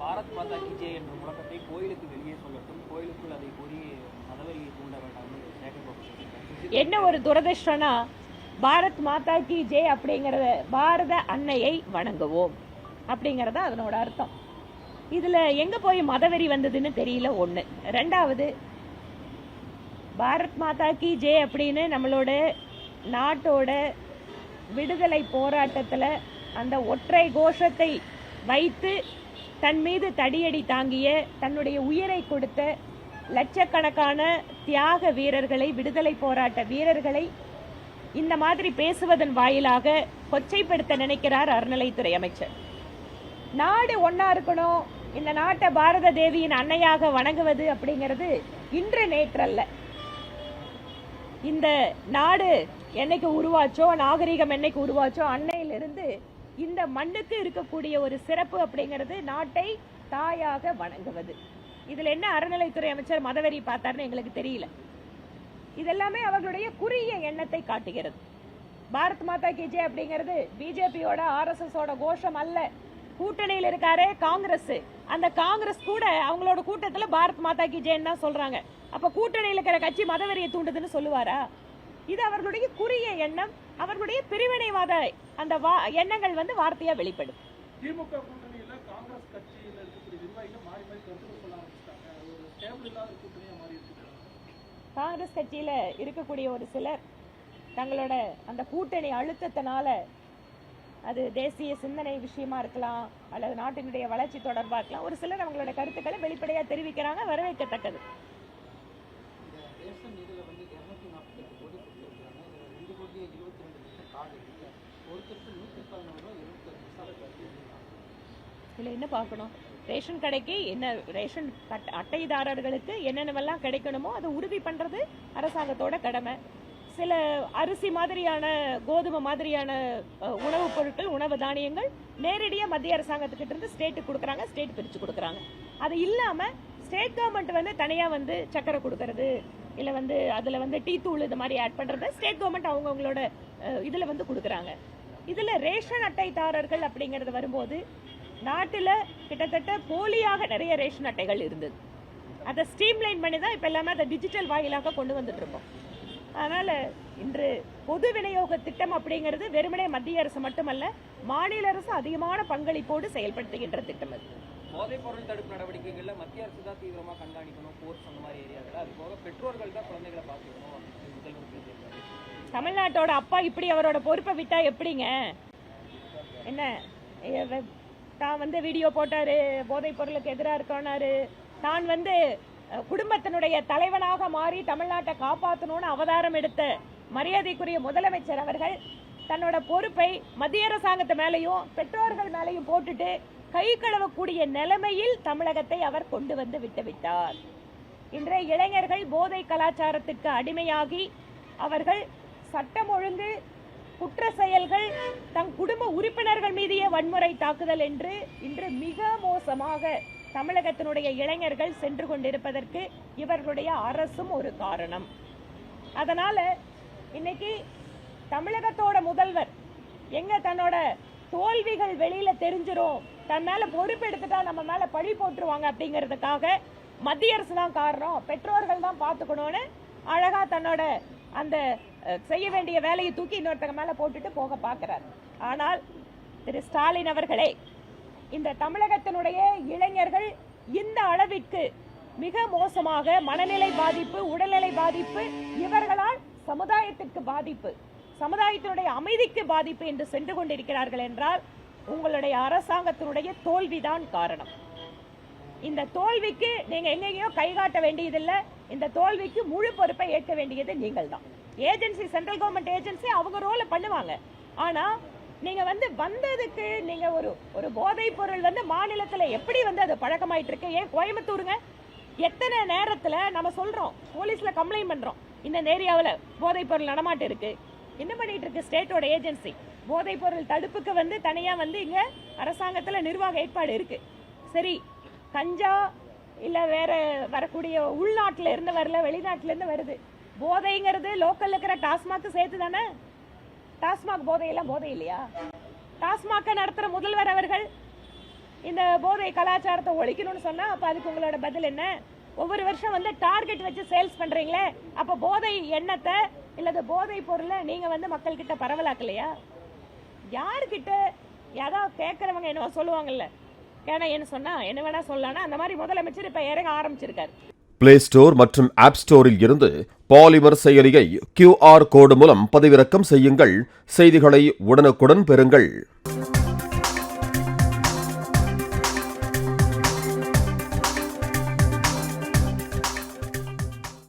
பாரத் மாதா கி ஜெய் என்ற முழக்கத்தை கோயிலுக்கு வெளியே சொல்லட்டும், கோயிலுக்குள் அதை கூறி மதவெறியை தூண்ட வேண்டாம்னு சேகர். என்ன ஒரு துரதிர்ஷ்டம்னா, பாரத் மாதா கி ஜெய் அப்படிங்கறத பாரத அன்னையை வணங்குவோம் அப்படிங்கறத அதனோட அர்த்தம். இதுல எங்க போய் மதவெறி வந்ததுன்னு தெரியல. ஒண்ணு. ரெண்டாவது, பாரத் மாதா கி ஜெய் அப்படின்னு நம்மளோட நாட்டோட விடுதலை போராட்டத்துல அந்த ஒற்றை கோஷத்தை வைத்து தன் மீது தடியடி தாங்கிய, தன்னுடைய உயிரை கொடுத்த லட்சக்கணக்கான தியாக வீரர்களை, விடுதலை போராட்ட வீரர்களை இந்த மாதிரி பேசுவதன் வாயிலாக கொச்சைப்படுத்த நினைக்கிறார் அறநிலைத்துறை அமைச்சர். நாடு ஒன்னா இருக்கணும், இந்த நாட்டை பாரத தேவியின் அன்னையாக வணங்குவது அப்படிங்கிறது இன்று நேற்றல்ல. இந்த நாடு என்னைக்கு உருவாச்சோ, நாகரிகம் என்னைக்கு உருவாச்சோ, அன்னையிலிருந்து இந்த மண்ணுக்கு இருக்கக்கூடிய ஒரு சிறப்பு அப்படிங்கிறது நாட்டை தாயாக வணங்குவது. இதுல என்ன அறநிலைத்துறை அமைச்சர் மதவெறி பார்த்தாருன்னு எங்களுக்கு தெரியல. இதெல்லாமே அவர்களுடைய குறுகிய எண்ணத்தை காட்டுகிறது. பாரத் மாதா கி ஜெய் அப்படிங்கிறது பிஜேபியோட RSS ஓட கோஷம் அல்ல. கூட்டணியில் இருக்காரே காங்கிரஸ், அந்த காங்கிரஸ் கூட அவங்களோட கூட்டத்தில் பாரத் மாதா கி ஜெய் தான் சொல்றாங்க. அப்ப கூட்டணியில் இருக்கிற கட்சி மதவெறியை தூண்டுதுன்னு சொல்லுவாரா? இது அவர்களுடைய குறுகிய எண்ணம், அவர்களுடைய பிரிவினைவாத அந்த எண்ணங்கள் வார்த்தையா வெளிப்படும். திமுக கூட்டணியில காங்கிரஸ் கட்சியில் இருக்கக்கூடிய நிர்வாகிகள் மாறி மாறி கருத்துக்கள் சொல்ல ஆரம்பிச்சிட்டாங்க. ஒரு ஸ்டேபிள் இல்லாத கூட்டணியா மாறி இருக்கு. காங்கிரஸ் கட்சியில இருக்கக்கூடிய ஒரு சிலர் தங்களோட அந்த கூட்டணி அழுத்தத்தினால, அது தேசிய சிந்தனை விஷயமா இருக்கலாம் அல்லது நாட்டினுடைய வளர்ச்சி தொடர்பா இருக்கலாம், ஒரு சிலர் அவங்களோட கருத்துக்களை வெளிப்படையா தெரிவிக்கிறாங்க, வரவேற்கத்தக்கது. இதுல என்ன பார்க்கணும்? ரேஷன் கடைக்கு என்ன, ரேஷன் அட்டைதாரர்களுக்கு என்னென்னவெல்லாம் கிடைக்கணுமோ அதை உறுதி பண்றது அரசாங்கத்தோட கடமை. சில அரிசி மாதிரியான, கோதுமை மாதிரியான உணவுப் பொருட்கள், உணவு தானியங்கள் நேரடியாக மத்திய அரசாங்கத்துக்கிட்ட இருந்து ஸ்டேட்டுக்கு கொடுக்குறாங்க, ஸ்டேட் பிரித்து கொடுக்குறாங்க. அது இல்லாமல் ஸ்டேட் கவர்மெண்ட் தனியாக சக்கரை கொடுக்கறது, இல்லை அதில் டீ தூள் இது மாதிரி ஆட் பண்ணுறது ஸ்டேட் கவர்மெண்ட் அவங்கவுங்களோட இதில் கொடுக்குறாங்க. இதில் ரேஷன் அட்டைதாரர்கள் அப்படிங்கிறது வரும்போது நாட்டில் கிட்டத்தட்ட போலியாக நிறைய ரேஷன் அட்டைகள் இருந்தது. அதை ஸ்ட்ரீம்லைன் பண்ணி தான் இப்போ எல்லாமே அதை டிஜிட்டல் வாயிலாக கொண்டு வந்துட்டு இருக்கோம். அதனால இன்று பொது விநியோக திட்டம் அப்படிங்கிறது வெறுமனே மத்திய அரசு மட்டுமல்ல, மாநில அரசு அதிகமான பங்களிப்போடு செயல்படுத்துகின்ற திட்டம். அது போதைப் பொருள் தடுப்பு நடவடிக்கைகள்ல மத்திய அரசு தான் தீவிரமா கண்காணிக்கணும், கோர்ட்ஸ் அந்த மாதிரி ஏரியாவில். அது போக பெற்றோர்கள் தான் குழந்தைகளை பார்த்துக்கணும். தமிழ்நாட்டோட அப்பா இப்படி அவரோட பொறுப்பை விட்டா எப்படிங்க? என்ன தான் வீடியோ போட்டாரு, போதைப் பொருளுக்கு எதிராக இருக்கோனாரு, தான் குடும்பத்தினுடைய தலைவனாக மாறி தமிழ்நாட்டை காப்பாற்றணும்னு அவதாரம் எடுத்த மரியாதைக்குரிய முதலமைச்சர் அவர்கள் தன்னோட பொறுப்பை மத்திய அரசாங்கத்து மேலையும் பெற்றோர்கள் மேலையும் போட்டுட்டு கை கழுவக்கூடிய நிலைமையில் தமிழகத்தை அவர் கொண்டு விட்டுவிட்டார். இன்றைய இளைஞர்கள் போதை கலாச்சாரத்திற்கு அடிமையாகி அவர்கள் சட்டம் ஒழுங்கு, குற்ற செயல்கள், தன் குடும்ப உறுப்பினர்கள் மீதிய வன்முறை தாக்குதல் என்று இன்று மிக மோசமாக தமிழகத்தினுடைய இளைஞர்கள் சென்று கொண்டிருப்பதற்கு இவர்களுடைய அரசும் ஒரு காரணம். அதனால இன்னைக்கு தமிழகத்தோட முதல்வர் எங்க தன்னோட தோல்விகள் வெளியில தெரிஞ்சிரும், தன் மேல பொறுப்பு எடுத்துட்டா நம்ம மேல பழி போட்டுருவாங்க அப்படிங்கிறதுக்காக மத்திய அரசு தான் காரணம், பெற்றோர்கள் தான் பார்த்துக்கணும்னு அழகா தன்னோட அந்த செய்ய வேண்டிய வேலையை தூக்கி இன்னொருத்தங்க மேல போட்டுட்டு போக பார்க்கிறார். ஆனால் திரு ஸ்டாலின் அவர்களே, இந்த தமிழகத்தினுடைய இளைஞர்கள் இந்த அளவிற்கு மிக மோசமாக மனநிலை பாதிப்பு, உடல்நிலை பாதிப்பு, இவர்களால் சமுதாயத்திற்கு பாதிப்பு, சமுதாயத்தினுடைய அமைதிக்கு பாதிப்பு என்று சென்று கொண்டிருக்கிறார்கள் என்றால் உங்களுடைய அரசாங்கத்தினுடைய தோல்விதான் காரணம். இந்த தோல்விக்கு நீங்க எங்கேயோ கை காட்ட வேண்டியதில்லை, இந்த தோல்விக்கு முழு பொறுப்பை ஏற்க வேண்டியது நீங்கள் தான். ஏஜென்சி, சென்ட்ரல் கவர்மெண்ட் ஏஜென்சி அவங்க ரோல பண்ணுவாங்க. ஆனா நீங்க வந்ததுக்கு நீங்க ஒரு போதைப் பொருள் மாநிலத்துல எப்படி அது பழக்கமாயிட்டு இருக்கு? ஏன் கோயம்புத்தூருங்க, எத்தனை நேரத்துல நம்ம சொல்றோம், போலீஸ்ல கம்ப்ளைண்ட் பண்றோம், இந்த ஏரியாவில் போதைப் பொருள் நடமாட்டம் இருக்கு, என்ன பண்ணிட்டு இருக்கு ஸ்டேட்டோட ஏஜென்சி? போதைப் பொருள் தடுப்புக்கு தனியா இங்க அரசாங்கத்துல நிர்வாக ஏற்பாடு இருக்கு. சரி, கஞ்சா இல்ல வேற வரக்கூடிய உள்நாட்டுல இருந்து வரல, வெளிநாட்டுல இருந்து வருது. போதைங்கிறது லோக்கல்ல இருக்கிற டாஸ்மாக் சேர்த்து தானே. டாஸ்மாக் போதையெல்லாம் போதை இல்லையா? டாஸ்மாக நடத்துற முதல்வர் அவர்கள் இந்த போதை கலாச்சாரத்தை ஒழிக்கணும்னு சொன்னா அப்ப அதுக்கு உங்களோட பதில் என்ன? ஒவ்வொரு வருஷம் வந்து டார்கெட் வச்சு சேல்ஸ் பண்றீங்களே, அப்ப போதை எண்ணத்தை இல்லது போதை பொருளை நீங்க வந்து மக்கள் கிட்ட பரவலாக்கலையா? யாருக்கிட்ட ஏதாவது கேட்கறவங்க என்ன சொல்லுவாங்கல்ல, கேனையன்னு சொன்னா என்ன வேணா சொல்லலாம்னா அந்த மாதிரி முதலமைச்சர் இப்ப இறங்க ஆரம்பிச்சிருக்காரு. பிளே ஸ்டோர் மற்றும் ஆப் ஸ்டோரில் இருந்து பாலிமர் செயலியை QR கோடு மூலம் பதிவிறக்கம் செய்யுங்கள். செய்திகளை உடனுக்குடன் பெறுங்கள்.